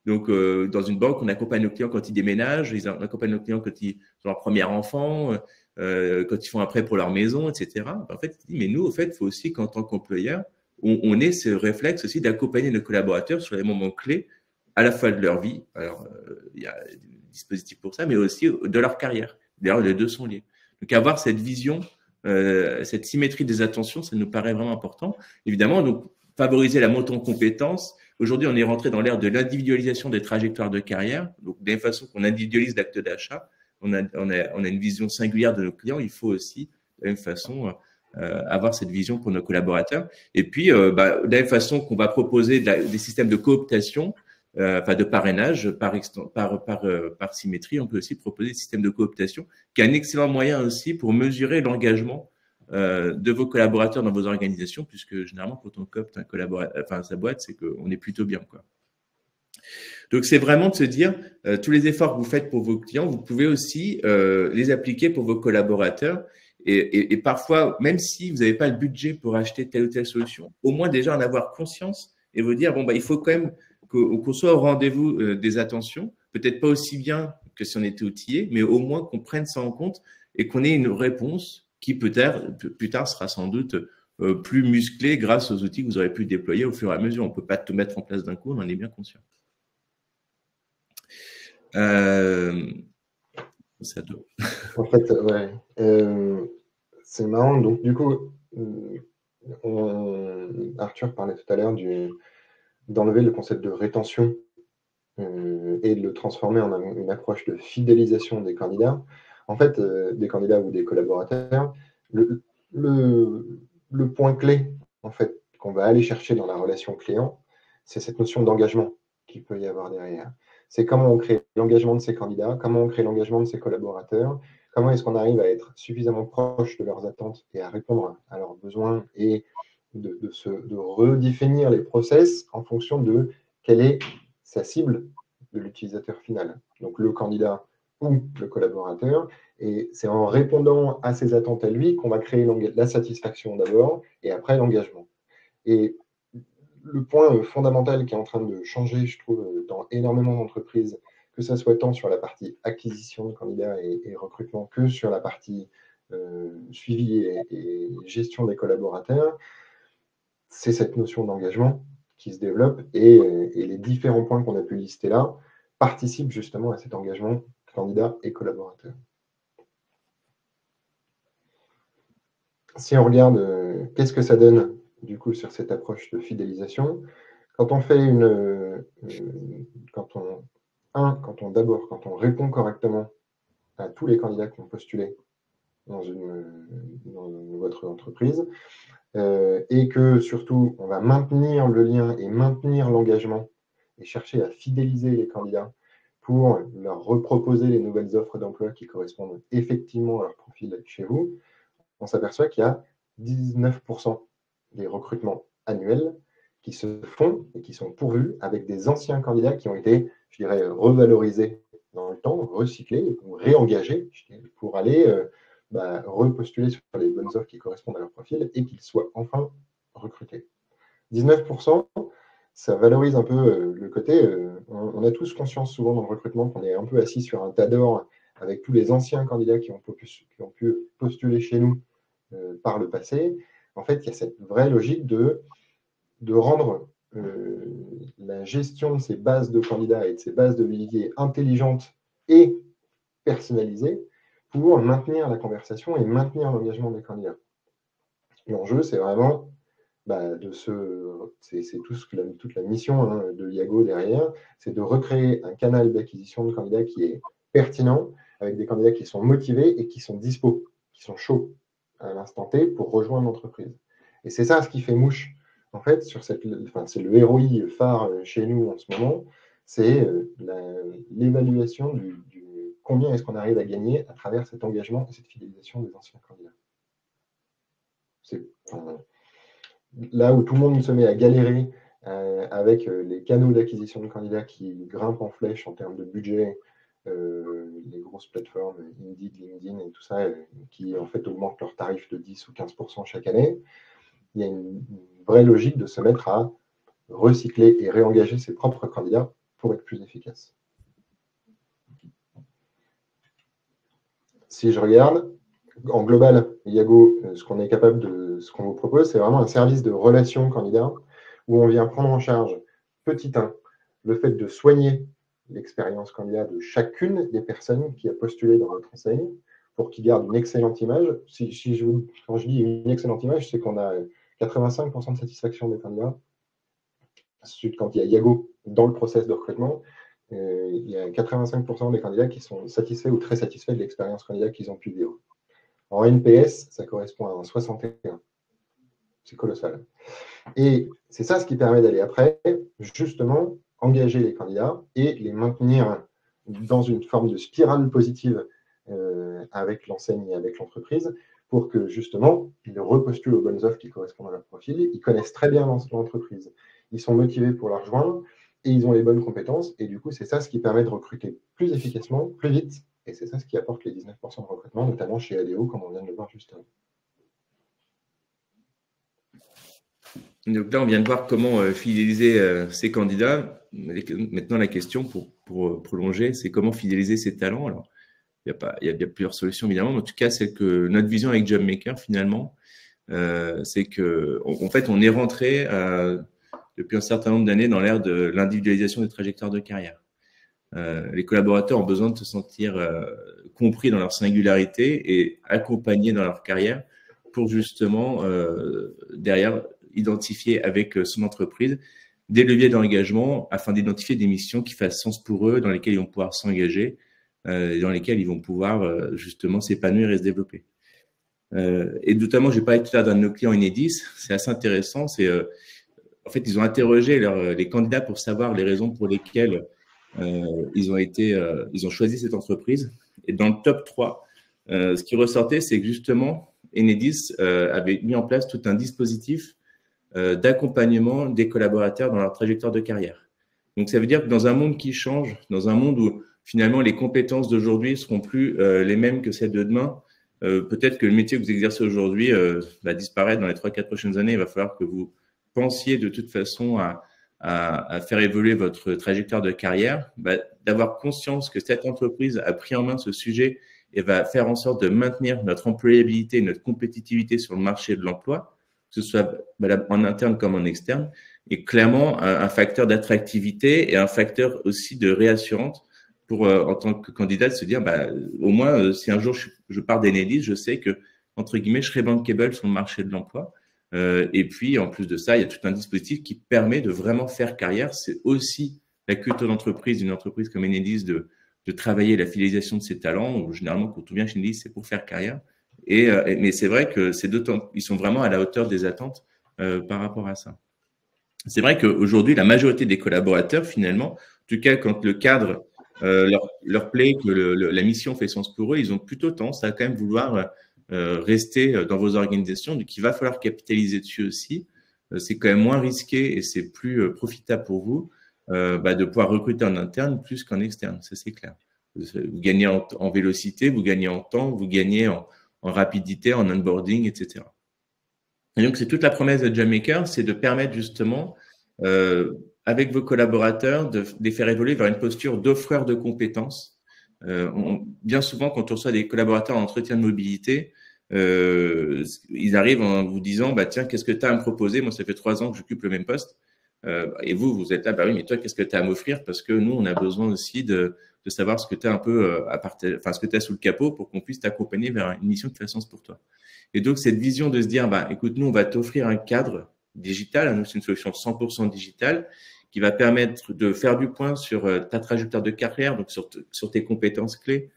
Donc, dans une banque, on accompagne nos clients quand ils déménagent, on accompagne nos clients quand ils ont leur premier enfant, quand ils font un prêt pour leur maison, etc. En fait, il dit, mais nous, au fait, il faut aussi qu'en tant qu'employeur, on ait ce réflexe aussi d'accompagner nos collaborateurs sur les moments clés, à la fois de leur vie. Alors, il y a des dispositifs pour ça, mais aussi de leur carrière. D'ailleurs, les deux sont liés. Donc, avoir cette vision, cette symétrie des attentions, ça nous paraît vraiment important. Évidemment, donc, favoriser la montée en compétences. Aujourd'hui, on est rentré dans l'ère de l'individualisation des trajectoires de carrière. Donc, de la même façon qu'on individualise l'acte d'achat, on a une vision singulière de nos clients. Il faut aussi, de la même façon, avoir cette vision pour nos collaborateurs. Et puis, de la même façon qu'on va proposer des systèmes de cooptation, de parrainage par symétrie, on peut aussi proposer des systèmes de cooptation, qui est un excellent moyen aussi pour mesurer l'engagement de vos collaborateurs dans vos organisations, puisque généralement, quand on coopte un collaborateur, sa boîte, c'est qu'on est plutôt bien, quoi. Donc, c'est vraiment de se dire, tous les efforts que vous faites pour vos clients, vous pouvez aussi les appliquer pour vos collaborateurs. Et parfois, même si vous n'avez pas le budget pour acheter telle ou telle solution, au moins déjà en avoir conscience et vous dire, il faut quand même qu'on soit au rendez-vous des attentions, peut-être pas aussi bien que si on était outillé, mais au moins qu'on prenne ça en compte et qu'on ait une réponse qui peut-être plus tard sera sans doute plus musclée grâce aux outils que vous aurez pu déployer au fur et à mesure. On ne peut pas tout mettre en place d'un coup, on en est bien conscient. Ça doit. En fait, ouais. C'est marrant. Donc, du coup, Arthur parlait tout à l'heure d'enlever le concept de rétention et de le transformer en une approche de fidélisation des candidats. En fait, des candidats ou des collaborateurs, le point clé, en fait, qu'on va aller chercher dans la relation client, c'est cette notion d'engagement qu'il peut y avoir derrière. C'est comment on crée l'engagement de ces candidats, comment on crée l'engagement de ces collaborateurs, comment est-ce qu'on arrive à être suffisamment proche de leurs attentes et à répondre à leurs besoins et de redéfinir les process en fonction de quelle est sa cible de l'utilisateur final, donc le candidat ou le collaborateur. Et c'est en répondant à ses attentes à lui qu'on va créer la satisfaction d'abord et après l'engagement. Et le point fondamental qui est en train de changer, je trouve, dans énormément d'entreprises, que ce soit tant sur la partie acquisition de candidats et recrutement que sur la partie suivi et gestion des collaborateurs, c'est cette notion d'engagement qui se développe et les différents points qu'on a pu lister là participent justement à cet engagement candidat et collaborateur. Si on regarde qu'est-ce que ça donne du coup sur cette approche de fidélisation, quand on fait quand on répond correctement à tous les candidats qui ont postulé dans votre entreprise, et que surtout on va maintenir le lien et maintenir l'engagement et chercher à fidéliser les candidats pour leur reproposer les nouvelles offres d'emploi qui correspondent effectivement à leur profil chez vous, on s'aperçoit qu'il y a 19% des recrutements annuels qui se font et qui sont pourvus avec des anciens candidats qui ont été, je dirais, revalorisés dans le temps, recyclés ou réengagés pour aller repostuler sur les bonnes offres qui correspondent à leur profil et qu'ils soient enfin recrutés. 19%, ça valorise un peu le côté, on a tous conscience souvent dans le recrutement qu'on est un peu assis sur un tas d'or avec tous les anciens candidats qui ont pu postuler chez nous par le passé. En fait, il y a cette vraie logique de rendre la gestion de ces bases de candidats et de ces bases de vivier intelligentes et personnalisées pour maintenir la conversation et maintenir l'engagement des candidats. L'enjeu, c'est vraiment c'est toute la mission de Yago derrière, c'est de recréer un canal d'acquisition de candidats qui est pertinent, avec des candidats qui sont motivés et qui sont dispo, qui sont chauds à l'instant T pour rejoindre l'entreprise. Et c'est ça ce qui fait mouche. En fait, c'est le ROI phare chez nous en ce moment, c'est l'évaluation du combien est-ce qu'on arrive à gagner à travers cet engagement et cette fidélisation des anciens candidats. Là où tout le monde se met à galérer avec les canaux d'acquisition de candidats qui grimpent en flèche en termes de budget, les grosses plateformes Indeed, LinkedIn et tout ça, qui en fait augmentent leurs tarifs de 10 ou 15% chaque année, il y a une vraie logique de se mettre à recycler et réengager ses propres candidats pour être plus efficace. Si je regarde, en global, Yago, ce qu'on vous propose, c'est vraiment un service de relation candidat où on vient prendre en charge, petit 1, le fait de soigner l'expérience candidat de chacune des personnes qui a postulé dans votre enseigne pour qu'ils gardent une excellente image. Quand je dis une excellente image, c'est qu'on a 85% de satisfaction des candidats. Ensuite, quand il y a Yago dans le process de recrutement, il y a 85% des candidats qui sont satisfaits ou très satisfaits de l'expérience candidat qu'ils ont pu vivre. En NPS, ça correspond à un 61. C'est colossal. Et c'est ça ce qui permet d'aller après, justement, engager les candidats et les maintenir dans une forme de spirale positive avec l'enseigne et avec l'entreprise pour que, justement, ils repostulent aux bonnes offres qui correspondent à leur profil. Ils connaissent très bien l'entreprise. Ils sont motivés pour la rejoindre et ils ont les bonnes compétences. Et du coup, c'est ça ce qui permet de recruter plus efficacement, plus vite. Et c'est ça ce qui apporte les 19% de recrutement, notamment chez ADO, comme on vient de le voir juste avant. Donc là, on vient de voir comment fidéliser ces candidats. Maintenant, la question pour prolonger, c'est comment fidéliser ces talents. Alors, il y a plusieurs solutions, évidemment. Mais en tout cas, c'est que notre vision avec JobMaker, finalement, c'est qu'en fait, on est rentré depuis un certain nombre d'années dans l'ère de l'individualisation des trajectoires de carrière. Les collaborateurs ont besoin de se sentir compris dans leur singularité et accompagnés dans leur carrière pour justement, derrière, identifier avec son entreprise des leviers d'engagement afin d'identifier des missions qui fassent sens pour eux, dans lesquelles ils vont pouvoir s'engager, dans lesquelles ils vont pouvoir justement s'épanouir et se développer. Et notamment, j'ai parlé tout à l'heure d'un de nos clients Enedis, c'est assez intéressant. En fait, ils ont interrogé les candidats pour savoir les raisons pour lesquelles ils ont choisi cette entreprise. Et dans le top 3, ce qui ressortait, c'est que justement, Enedis avait mis en place tout un dispositif d'accompagnement des collaborateurs dans leur trajectoire de carrière. Donc, ça veut dire que dans un monde qui change, dans un monde où finalement les compétences d'aujourd'hui ne seront plus les mêmes que celles de demain, peut-être que le métier que vous exercez aujourd'hui va disparaître dans les 3-4 prochaines années. Il va falloir que vous pensiez de toute façon à faire évoluer votre trajectoire de carrière, d'avoir conscience que cette entreprise a pris en main ce sujet et va faire en sorte de maintenir notre employabilité, notre compétitivité sur le marché de l'emploi, que ce soit en interne comme en externe, et clairement un facteur d'attractivité et un facteur aussi de réassurance pour, en tant que candidat, de se dire, au moins, si un jour je pars d'Enedis, je sais que, entre guillemets, je serai bankable sur le marché de l'emploi. Et puis, en plus de ça, il y a tout un dispositif qui permet de vraiment faire carrière. C'est aussi la culture d'entreprise d'une entreprise comme Enedis de travailler la fidélisation de ses talents. Généralement, quand on vient chez Enedis, c'est pour faire carrière. Mais c'est vrai que ils sont vraiment à la hauteur des attentes par rapport à ça. C'est vrai qu'aujourd'hui, la majorité des collaborateurs, finalement, en tout cas quand le cadre leur plaît, que la mission fait sens pour eux, ils ont plutôt tendance à quand même vouloir rester dans vos organisations. Donc, il va falloir capitaliser dessus aussi. C'est quand même moins risqué et c'est plus profitable pour vous de pouvoir recruter en interne plus qu'en externe, ça c'est clair. Vous gagnez en vélocité, vous gagnez en temps, vous gagnez en rapidité, en onboarding, etc. Et donc, c'est toute la promesse de JobMaker, c'est de permettre justement, avec vos collaborateurs, de les faire évoluer vers une posture d'offreur de compétences. Bien souvent, quand on reçoit des collaborateurs en entretien de mobilité, ils arrivent en vous disant, bah, tiens, qu'est-ce que tu as à me proposer? Moi, ça fait 3 ans que j'occupe le même poste. Et vous êtes là, bah oui, mais toi, qu'est-ce que tu as à m'offrir? Parce que nous, on a besoin aussi de savoir ce que tu as un peu ce que tu as sous le capot pour qu'on puisse t'accompagner vers une mission qui fait sens pour toi. Et donc, cette vision de se dire, bah, écoute, nous, on va t'offrir un cadre digital. Nous, c'est une solution 100% digitale qui va permettre de faire du point sur ta trajectoire de carrière, donc sur tes compétences clés,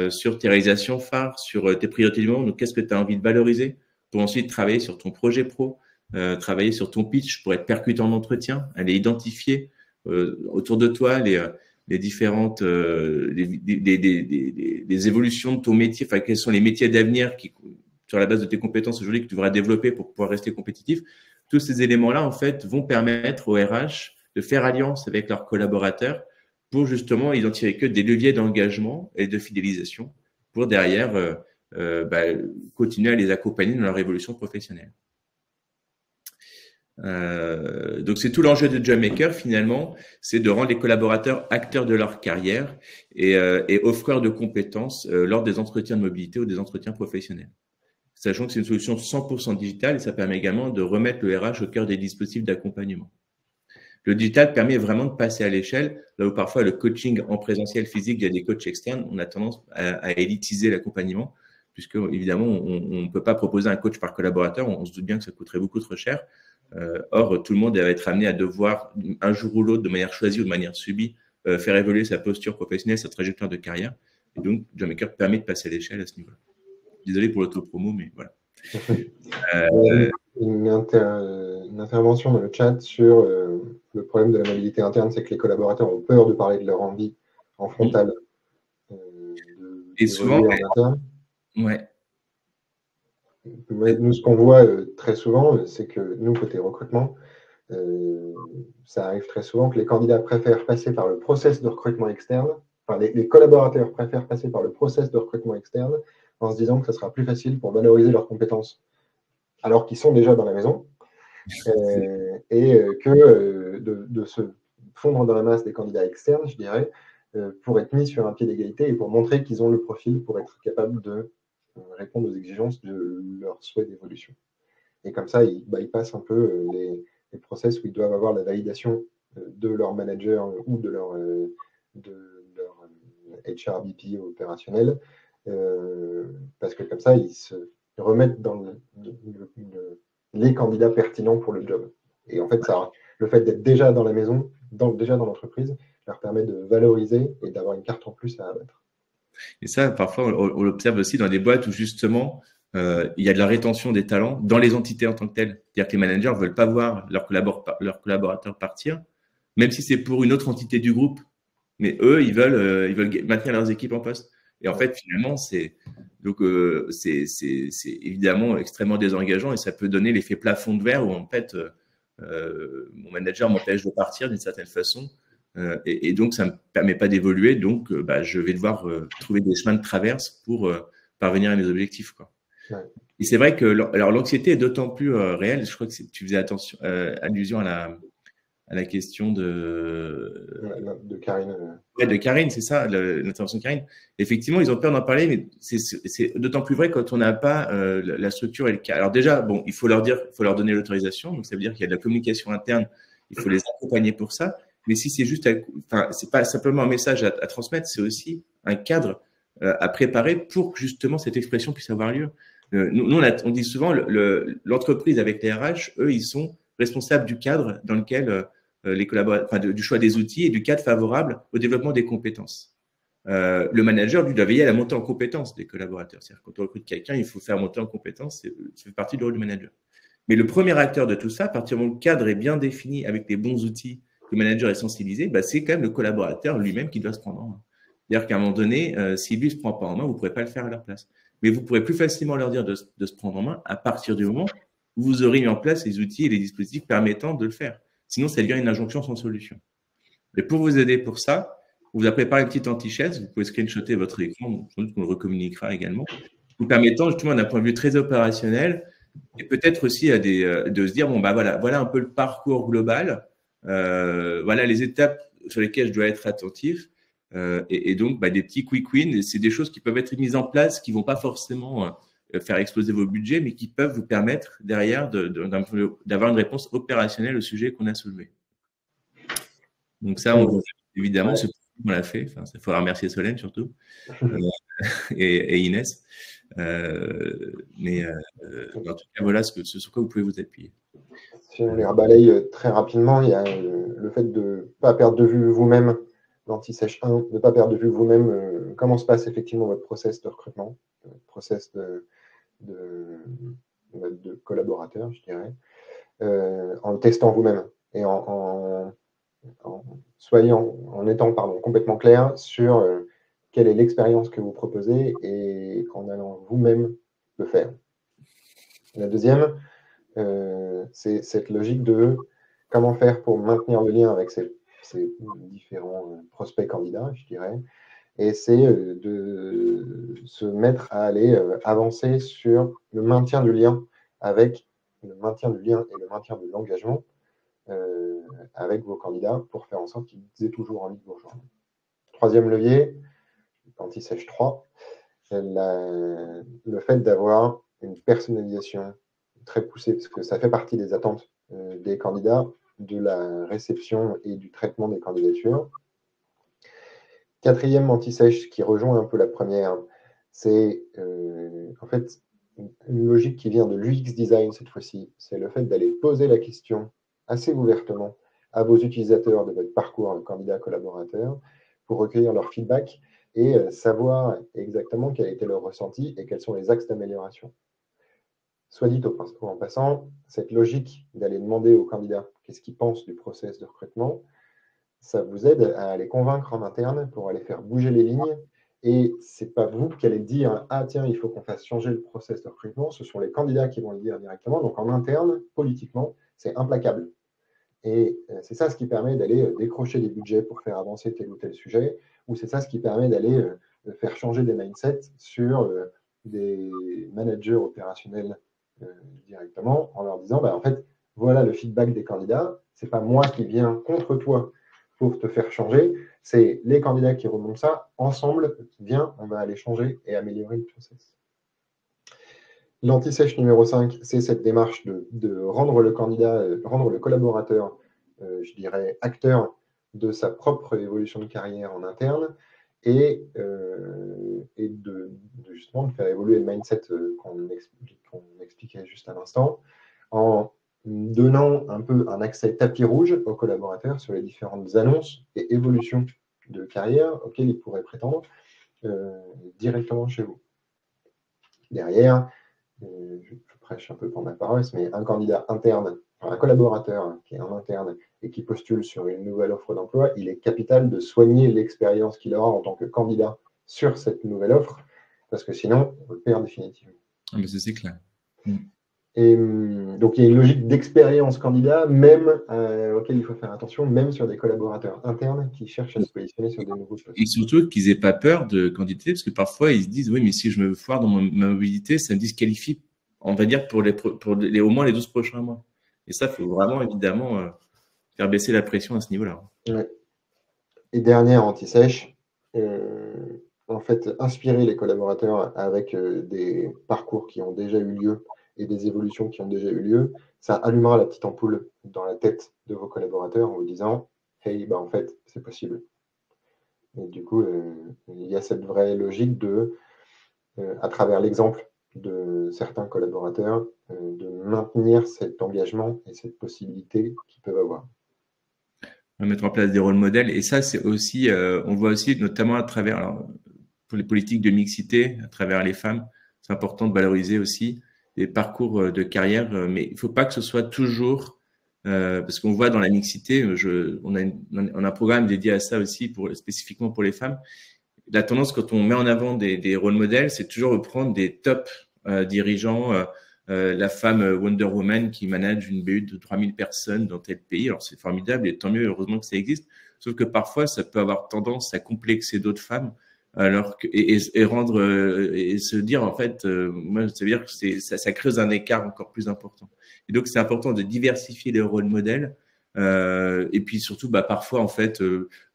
sur tes réalisations phares, sur tes priorités du moment. Donc, qu'est-ce que tu as envie de valoriser pour ensuite travailler sur ton projet pro, travailler sur ton pitch pour être percutant en entretien, aller identifier autour de toi les différentes les évolutions de ton métier, enfin, quels sont les métiers d'avenir qui sur la base de tes compétences aujourd'hui que tu devras développer pour pouvoir rester compétitif. Tous ces éléments-là, en fait, vont permettre aux RH de faire alliance avec leurs collaborateurs pour justement identifier que des leviers d'engagement et de fidélisation pour derrière continuer à les accompagner dans leur évolution professionnelle. Donc, c'est tout l'enjeu de JobMaker, finalement, c'est de rendre les collaborateurs acteurs de leur carrière et offreurs de compétences lors des entretiens de mobilité ou des entretiens professionnels. Sachant que c'est une solution 100% digitale et ça permet également de remettre le RH au cœur des dispositifs d'accompagnement. Le digital permet vraiment de passer à l'échelle, là où parfois le coaching en présentiel physique, il y a des coachs externes, on a tendance à élitiser l'accompagnement, puisque évidemment, on ne peut pas proposer un coach par collaborateur, on se doute bien que ça coûterait beaucoup trop cher. Or, tout le monde va être amené à devoir, un jour ou l'autre, de manière choisie ou de manière subie, faire évoluer sa posture professionnelle, sa trajectoire de carrière. Et donc, JobMaker permet de passer à l'échelle à ce niveau-là. Désolé pour l'autopromo, mais voilà. Une intervention dans le chat sur le problème de la mobilité interne, c'est que les collaborateurs ont peur de parler de leur envie en frontal. Et souvent, en interne. Ouais. Nous, ce qu'on voit très souvent, c'est que nous, côté recrutement, ça arrive très souvent que les candidats préfèrent passer par le process de recrutement externe, enfin, les collaborateurs préfèrent passer par le process de recrutement externe en se disant que ça sera plus facile pour valoriser leurs compétences alors qu'ils sont déjà dans la maison que de se fondre dans la masse des candidats externes, je dirais, pour être mis sur un pied d'égalité et pour montrer qu'ils ont le profil pour être capables de répondre aux exigences de leur souhait d'évolution. Et comme ça, ils bypassent un peu les process où ils doivent avoir la validation de leur manager ou de leur HRBP opérationnel, parce que comme ça, ils se remettent dans les candidats pertinents pour le job. Et en fait, le fait d'être déjà dans la maison, déjà dans l'entreprise, leur permet de valoriser et d'avoir une carte en plus à abattre. Et ça, parfois, on l'observe aussi dans des boîtes où justement, il y a de la rétention des talents dans les entités en tant que telles. C'est-à-dire que les managers ne veulent pas voir leurs collaborateurs partir, même si c'est pour une autre entité du groupe. Mais eux, ils veulent maintenir leurs équipes en poste. Et en fait, finalement, c'est évidemment extrêmement désengageant et ça peut donner l'effet plafond de verre où en fait, mon manager m'empêche de partir d'une certaine façon. Et donc, ça ne me permet pas d'évoluer. Donc, je vais devoir trouver des chemins de traverse pour parvenir à mes objectifs, quoi. Ouais. Et c'est vrai que l'anxiété est d'autant plus réelle. Je crois que tu faisais allusion à la question de Karine. Ouais, de Karine, c'est ça, l'intervention de Karine. Effectivement, ils ont peur d'en parler, mais c'est d'autant plus vrai quand on n'a pas la structure et le cas. Alors déjà, bon, il faut leur donner l'autorisation. Donc, ça veut dire qu'il y a de la communication interne. Il faut les accompagner pour ça. Mais si c'est juste, c'est pas simplement un message à transmettre, c'est aussi un cadre à préparer pour que justement cette expression puisse avoir lieu. Nous, on dit souvent, l'entreprise avec les RH, eux, ils sont responsables du cadre dans lequel les collaborateurs, du choix des outils et du cadre favorable au développement des compétences. Le manager, lui, doit veiller à la montée en compétences des collaborateurs. C'est-à-dire quand on recrute quelqu'un, il faut faire monter en compétences, ça fait partie du rôle du manager. Mais le premier acteur de tout ça, à partir du moment où le cadre est bien défini avec les bons outils, que le manager est sensibilisé, bah, c'est quand même le collaborateur lui-même qui doit se prendre en main. C'est-à-dire qu'à un moment donné, si lui ne se prend pas en main, vous ne pourrez pas le faire à leur place. Mais vous pourrez plus facilement leur dire de se prendre en main à partir du moment où vous aurez mis en place les outils et les dispositifs permettant de le faire. Sinon, ça devient une injonction sans solution. Mais pour vous aider pour ça, on vous a préparé une petite anti-chaise. Vous pouvez screenshotter votre écran, sans doute qu'on le recommuniquera également, vous permettant justement d'un point de vue très opérationnel et peut-être aussi de se dire, bon, bah voilà un peu le parcours global, voilà les étapes sur lesquelles je dois être attentif. Et donc, bah, des petits quick wins, c'est des choses qui peuvent être mises en place, qui ne vont pas forcément faire exploser vos budgets, mais qui peuvent vous permettre derrière d'avoir une réponse opérationnelle au sujet qu'on a soulevé. Donc ça, évidemment, ouais. ce qu'on l'a fait. Enfin, il faudra remercier Solène surtout et Inès. Mais en tout cas, voilà ce sur quoi vous pouvez vous appuyer. Si on les rebalaye très rapidement, il y a le fait de ne pas perdre de vue vous-même l'anti-sèche 1, de ne pas perdre de vue vous-même comment se passe effectivement votre process de recrutement, process de collaborateurs, je dirais, en le testant vous-même et en étant complètement clair sur quelle est l'expérience que vous proposez et en allant vous-même le faire. La deuxième, c'est cette logique de comment faire pour maintenir le lien avec ces différents prospects candidats, je dirais, et c'est de se mettre à aller avancer sur le maintien du lien avec le maintien du lien et le maintien de l'engagement avec vos candidats pour faire en sorte qu'ils aient toujours envie de vous rejoindre. Troisième levier, anti-sèche 3, le fait d'avoir une personnalisation très poussée, parce que ça fait partie des attentes des candidats, de la réception et du traitement des candidatures. Quatrième anti-sèche qui rejoint un peu la première, c'est en fait une logique qui vient de l'UX design cette fois-ci. C'est le fait d'aller poser la question assez ouvertement à vos utilisateurs de votre parcours candidat collaborateur pour recueillir leur feedback et savoir exactement quel était leur ressenti et quels sont les axes d'amélioration. Soit dit en passant, cette logique d'aller demander aux candidats qu'est-ce qu'ils pensent du process de recrutement, ça vous aide à les convaincre en interne pour aller faire bouger les lignes. Et ce n'est pas vous qui allez dire « Ah tiens, il faut qu'on fasse changer le process de recrutement », ce sont les candidats qui vont le dire directement. Donc en interne, politiquement, c'est implacable. Et c'est ça ce qui permet d'aller décrocher des budgets pour faire avancer tel ou tel sujet, ou c'est ça ce qui permet d'aller faire changer des mindsets sur des managers opérationnels directement, en leur disant en fait, voilà le feedback des candidats, ce n'est pas moi qui viens contre toi pour te faire changer, c'est les candidats qui remontent ça, ensemble, viens, on va aller changer et améliorer le process. L'anti-sèche numéro 5, c'est cette démarche de rendre le candidat, rendre le collaborateur, je dirais, acteur de sa propre évolution de carrière en interne et justement de faire évoluer le mindset qu'on expliquait juste à l'instant en donnant un peu un accès tapis rouge aux collaborateurs sur les différentes annonces et évolutions de carrière auxquelles ils pourraient prétendre directement chez vous. Derrière, je prêche un peu pour ma paroisse, mais un candidat interne, un collaborateur qui est en interne et qui postule sur une nouvelle offre d'emploi, il est capital de soigner l'expérience qu'il aura en tant que candidat sur cette nouvelle offre, parce que sinon, on le perd définitivement. Ah, mais c'est clair. Et donc, il y a une logique d'expérience candidat, même auquel il faut faire attention, même sur des collaborateurs internes qui cherchent à se positionner sur des nouveaux postes. Et surtout qu'ils n'aient pas peur de candidater, parce que parfois, ils se disent, oui, mais si je me foire dans ma mobilité, ça me disqualifie, on va dire, pour au moins les 12 prochains mois. Et ça, il faut vraiment, évidemment, faire baisser la pression à ce niveau-là. Ouais. Et dernière anti-sèche, en fait, inspirer les collaborateurs avec des parcours qui ont déjà eu lieu et des évolutions qui ont déjà eu lieu, ça allumera la petite ampoule dans la tête de vos collaborateurs en vous disant « Hey, en fait, c'est possible ». Et du coup, il y a cette vraie logique de, à travers l'exemple de certains collaborateurs, de maintenir cet engagement et cette possibilité qu'ils peuvent avoir. On va mettre en place des rôles modèles. Et ça, c'est aussi, on voit aussi, notamment à travers, pour les politiques de mixité, à travers les femmes, c'est important de valoriser aussi des parcours de carrière, mais il ne faut pas que ce soit toujours, parce qu'on voit dans la mixité, on a un programme dédié à ça aussi, spécifiquement pour les femmes. La tendance, quand on met en avant des rôles modèles, c'est toujours reprendre des top dirigeants, la femme Wonder Woman qui manage une BU de 3000 personnes dans tel pays. Alors, c'est formidable et tant mieux, heureusement que ça existe. Sauf que parfois, ça peut avoir tendance à complexer d'autres femmes alors que, et rendre, et se dire, en fait, moi, ça veut dire que ça creuse un écart encore plus important. Et donc, c'est important de diversifier les rôles modèles. Et puis surtout, parfois, en fait,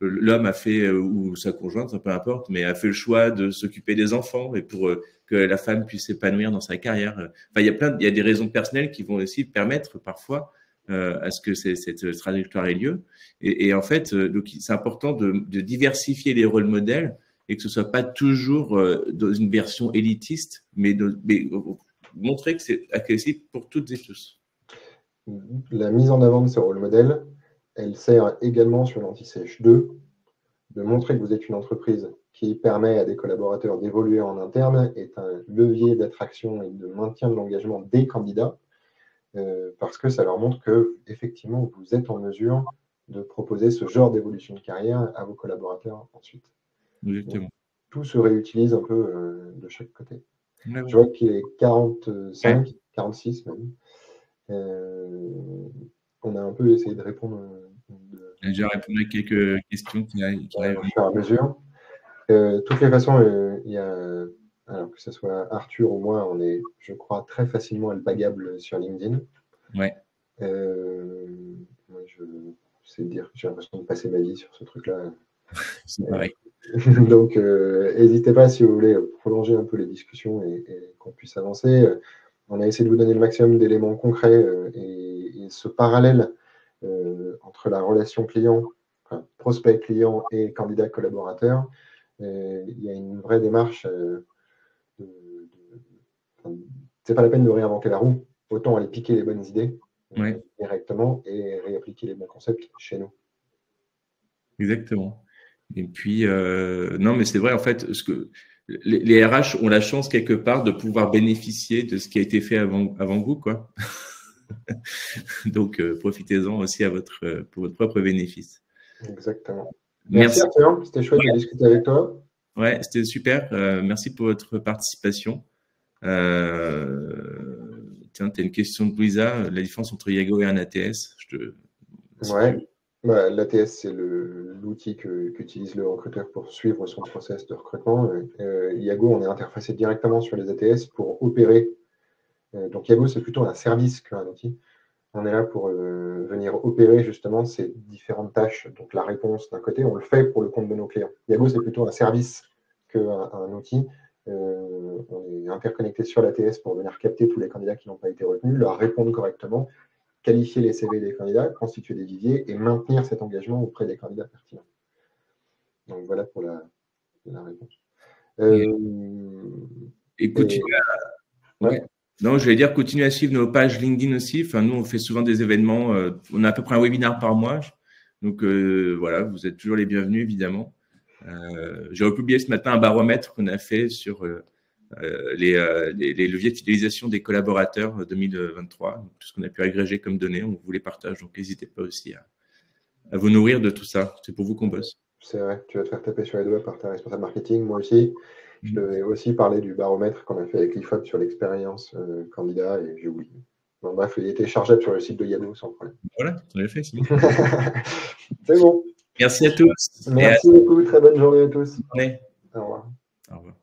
l'homme a fait, ou sa conjointe, peu importe, mais a fait le choix de s'occuper des enfants et pour que la femme puisse s'épanouir dans sa carrière. Enfin, il y a des raisons personnelles qui vont aussi permettre parfois à ce que cette trajectoire ait lieu. Et en fait, donc, c'est important de diversifier les rôles modèles et que ce soit pas toujours dans une version élitiste, mais montrer que c'est accessible pour toutes et tous. La mise en avant de ces rôles modèles, elle sert également sur l'Anti-Sèche 2 de montrer que vous êtes une entreprise qui permet à des collaborateurs d'évoluer en interne, est un levier d'attraction et de maintien de l'engagement des candidats, parce que ça leur montre que effectivement vous êtes en mesure de proposer ce genre d'évolution de carrière à vos collaborateurs ensuite. Exactement. Donc, tout se réutilise un peu de chaque côté. Ouais. Je vois qu'il est 45, 46 même. On a un peu essayé de répondre. J'ai déjà répondu à quelques questions qui arrivent. Au fur et à mesure. Toutes les façons, il y a, alors que ce soit Arthur ou moi, on est, je crois, très facilement alpagable sur LinkedIn. Ouais. Moi, c'est dire, j'ai l'impression de passer ma vie sur ce truc-là. C'est pareil. Donc, n'hésitez pas si vous voulez prolonger un peu les discussions et qu'on puisse avancer. On a essayé de vous donner le maximum d'éléments concrets et ce parallèle entre la relation client, enfin, prospect client et candidat collaborateur. Il y a une vraie démarche. C'est pas la peine de réinventer la roue. Autant aller piquer les bonnes idées directement et réappliquer les bons concepts chez nous. Exactement. Et puis, non, mais c'est vrai, en fait, les RH ont la chance quelque part de pouvoir bénéficier de ce qui a été fait avant vous, quoi. Donc, profitez-en aussi pour votre propre bénéfice. Exactement. Merci Arthur, c'était chouette de discuter avec toi. Ouais, c'était super. Merci pour votre participation. Tiens, tu as une question de Louisa, la différence entre Yago et un ATS. Ouais, l'ATS, c'est l'outil qu'utilise le recruteur pour suivre son process de recrutement. Yago, on est interfacé directement sur les ATS pour opérer. Donc Yago, c'est plutôt un service qu'un outil. On est là pour venir opérer justement ces différentes tâches. Donc la réponse, d'un côté, on le fait pour le compte de nos clients. Yago, c'est plutôt un service qu'un outil. On est interconnecté sur l'ATS pour venir capter tous les candidats qui n'ont pas été retenus, leur répondre correctement, qualifier les CV des candidats, constituer des viviers et maintenir cet engagement auprès des candidats pertinents. Donc voilà pour la réponse. Et continuez Non, je vais dire continuez à suivre nos pages LinkedIn aussi. Enfin, nous, on fait souvent des événements. On a à peu près un webinaire par mois. Donc voilà, vous êtes toujours les bienvenus, évidemment. J'ai publié ce matin un baromètre qu'on a fait sur les leviers d'utilisation des collaborateurs 2023. Donc, tout ce qu'on a pu agréger comme données, on vous les partage. Donc, n'hésitez pas aussi à vous nourrir de tout ça. C'est pour vous qu'on bosse. C'est vrai, tu vas te faire taper sur les doigts par ta responsable marketing, moi aussi. Je devais aussi parler du baromètre qu'on a fait avec l'IFOP sur l'expérience candidat et j'ai oublié. Bon, bref, il était chargeable sur le site de Yago sans problème. Voilà, on l'a fait, c'est bon. C'est bon. Merci à tous. Merci beaucoup, très bonne journée à tous. Bonne journée. Au revoir. Au revoir.